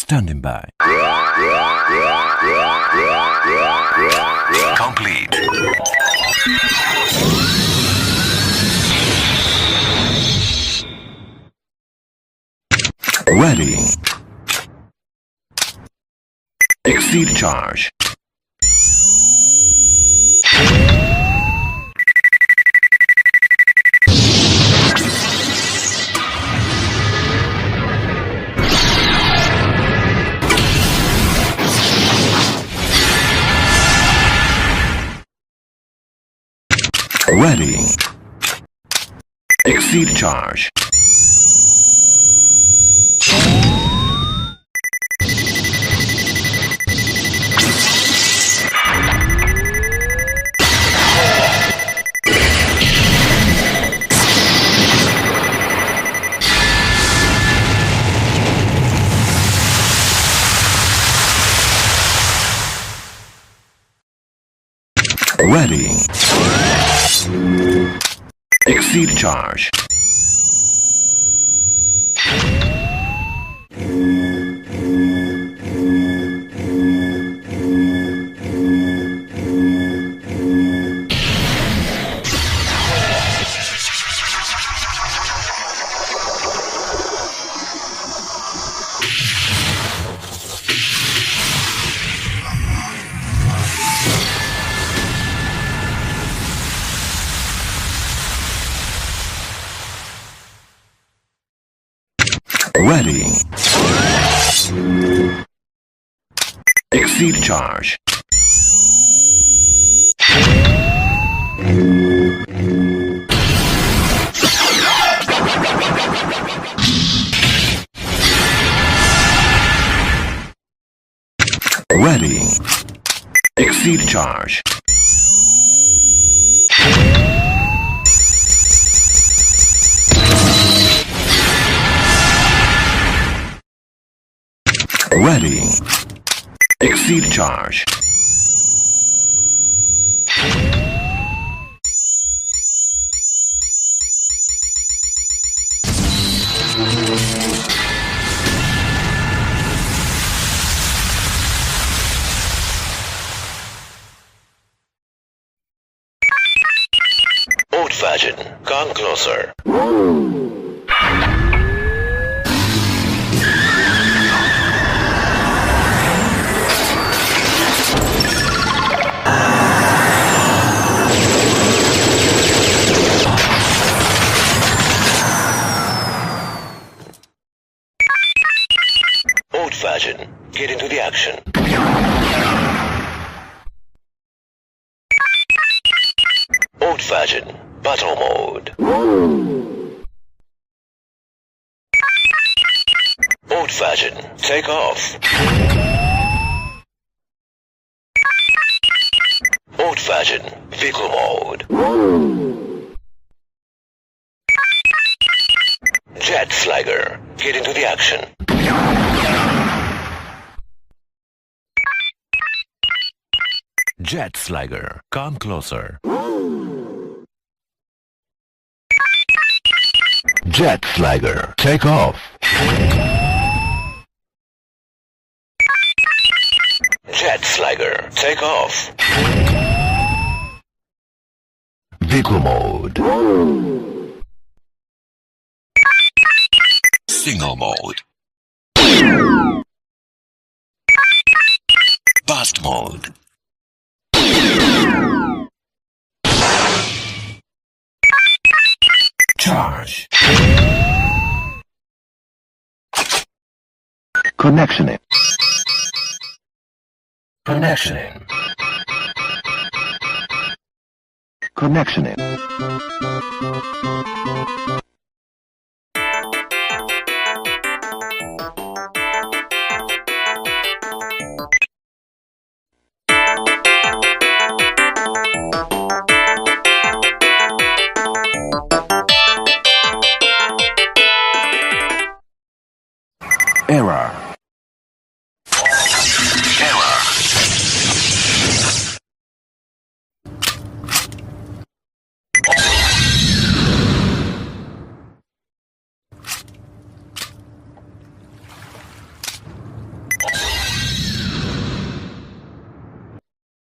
Standing by. Complete. Ready. Exceed charge. Ready. Exceed charge. Ready. Exceed charge. Ready. Exceed charge. Ready. Exceed charge. Ready. Exceed charge. Old fashioned. Come closer. Old-fashioned. Get into the action. Old-fashioned. Battle mode. Old-fashioned. Take off. Old-fashioned. Vehicle mode. Jet Slugger. Get into the action. Jet Slugger, come closer. Jet Slugger, take off. Jet Slugger, take off. Vehicle mode. Single mode. Burst mode. Charge. Connectioning. Connectioning. Connectioning. Error.